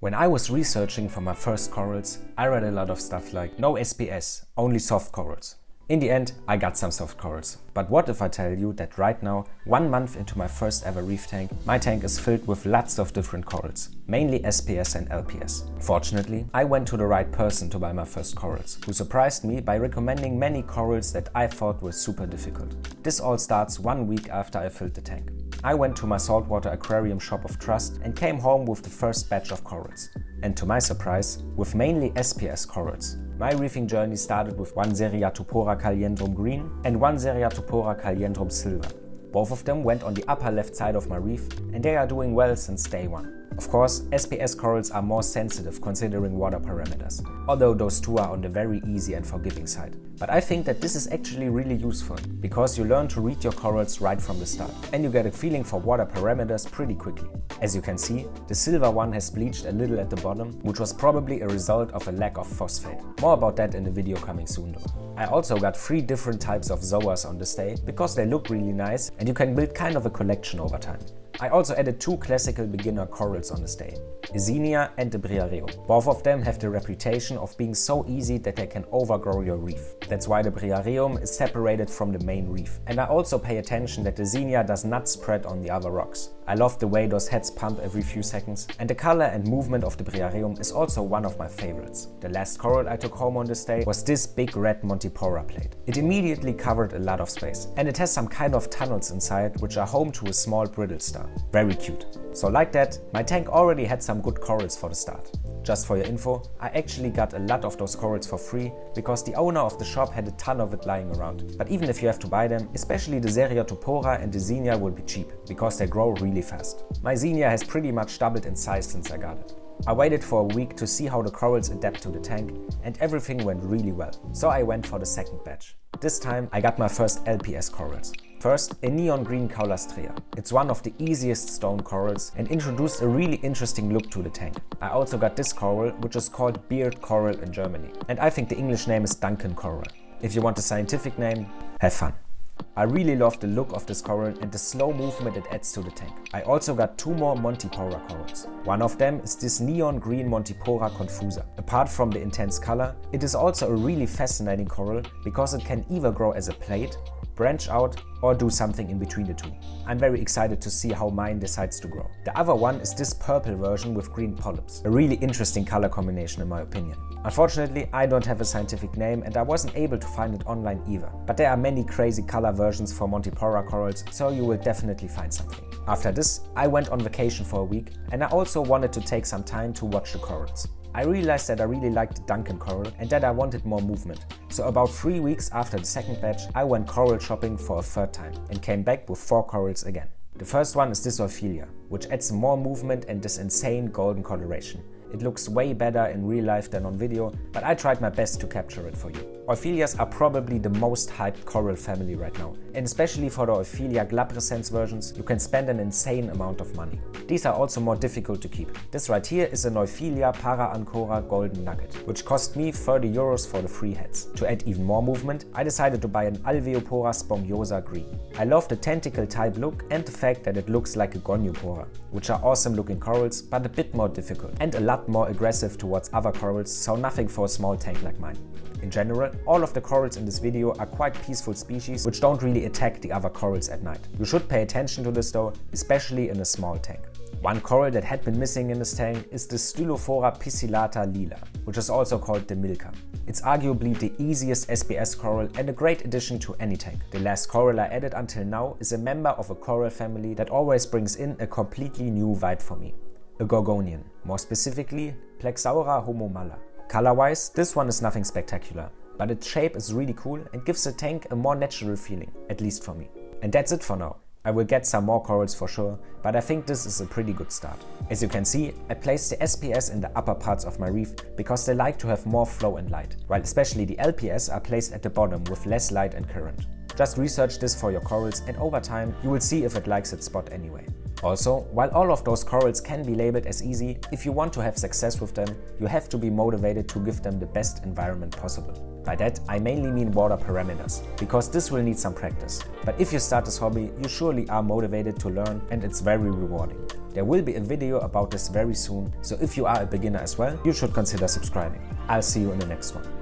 When I was researching for my first corals, I read a lot of stuff like no SPS, only soft corals. In the end, I got some soft corals. But what if I tell you that right now, 1 month into my first ever reef tank, my tank is filled with lots of different corals, mainly SPS and LPS. Fortunately, I went to the right person to buy my first corals, who surprised me by recommending many corals that I thought were super difficult. This all starts 1 week after I filled the tank. I went to my saltwater aquarium shop of trust and came home with the first batch of corals. And to my surprise, with mainly SPS corals. My reefing journey started with one Seriatopora caliendrum green and one Seriatopora caliendrum silver. Both of them went on the upper left side of my reef and they are doing well since day one. Of course, SPS corals are more sensitive considering water parameters, although those two are on the very easy and forgiving side. But I think that this is actually really useful, because you learn to read your corals right from the start, and you get a feeling for water parameters pretty quickly. As you can see, the silver one has bleached a little at the bottom, which was probably a result of a lack of phosphate. More about that in the video coming soon though. I also got 3 different types of zoas on this day, because they look really nice and you can build kind of a collection over time. I also added 2 classical beginner corals on this day, Xenia and the Briareum. Both of them have the reputation of being so easy that they can overgrow your reef. That's why the Briareum is separated from the main reef. And I also pay attention that the Xenia does not spread on the other rocks. I love the way those heads pump every few seconds, and the color and movement of the Briareum is also one of my favorites. The last coral I took home on this day was this big red Montipora plate. It immediately covered a lot of space, and it has some kind of tunnels inside which are home to a small brittle star. Very cute. So like that, my tank already had some good corals for the start. Just for your info, I actually got a lot of those corals for free because the owner of the shop had a ton of it lying around. But even if you have to buy them, especially the Seriatopora and the Xenia will be cheap because they grow really fast. My Xenia has pretty much doubled in size since I got it. I waited for a week to see how the corals adapt to the tank, and everything went really well. So I went for the second batch. This time I got my first LPS corals. First, a neon green Caulastrea. It's one of the easiest stone corals and introduced a really interesting look to the tank. I also got this coral, which is called beard coral in Germany. And I think the English name is Duncan Coral. If you want a scientific name, have fun. I really love the look of this coral and the slow movement it adds to the tank. I also got 2 more Montipora corals. One of them is this neon green Montipora confusa. Apart from the intense color, it is also a really fascinating coral because it can either grow as a plate, branch out, or do something in between the two. I'm very excited to see how mine decides to grow. The other one is this purple version with green polyps. A really interesting color combination in my opinion. Unfortunately, I don't have a scientific name and I wasn't able to find it online either. But there are many crazy color versions for Montipora corals, so you will definitely find something. After this, I went on vacation for a week and I also wanted to take some time to watch the corals. I realized that I really liked the Duncan Coral and that I wanted more movement. So about 3 weeks after the second batch, I went coral shopping for a third time and came back with 4 corals again. The first one is this Euphyllia, which adds more movement and this insane golden coloration. It looks way better in real life than on video, but I tried my best to capture it for you. Euphyllias are probably the most hyped coral family right now, and especially for the Euphyllia glabrescens versions, you can spend an insane amount of money. These are also more difficult to keep. This right here is an Euphyllia paraancora golden nugget, which cost me 30 euros for the 3 heads. To add even more movement, I decided to buy an Alveopora spongiosa green. I love the tentacle type look and the fact that it looks like a goniopora, which are awesome looking corals, but a bit more difficult and a lot more aggressive towards other corals, so nothing for a small tank like mine. In general, all of the corals in this video are quite peaceful species which don't really attack the other corals at night. You should pay attention to this though, especially in a small tank. One coral that had been missing in this tank is the Stylophora piscillata Lila, which is also called the Milka. It's arguably the easiest SPS coral and a great addition to any tank. The last coral I added until now is a member of a coral family that always brings in a completely new vibe for me. A Gorgonian, more specifically Plexaura homomalla. Color-wise, this one is nothing spectacular, but its shape is really cool and gives the tank a more natural feeling, at least for me. And that's it for now. I will get some more corals for sure, but I think this is a pretty good start. As you can see, I placed the SPS in the upper parts of my reef because they like to have more flow and light, while especially the LPS are placed at the bottom with less light and current. Just research this for your corals and over time you will see if it likes its spot anyway. Also, while all of those corals can be labeled as easy, if you want to have success with them, you have to be motivated to give them the best environment possible. By that, I mainly mean water parameters, because this will need some practice. But if you start this hobby, you surely are motivated to learn and it's very rewarding. There will be a video about this very soon, so if you are a beginner as well, you should consider subscribing. I'll see you in the next one.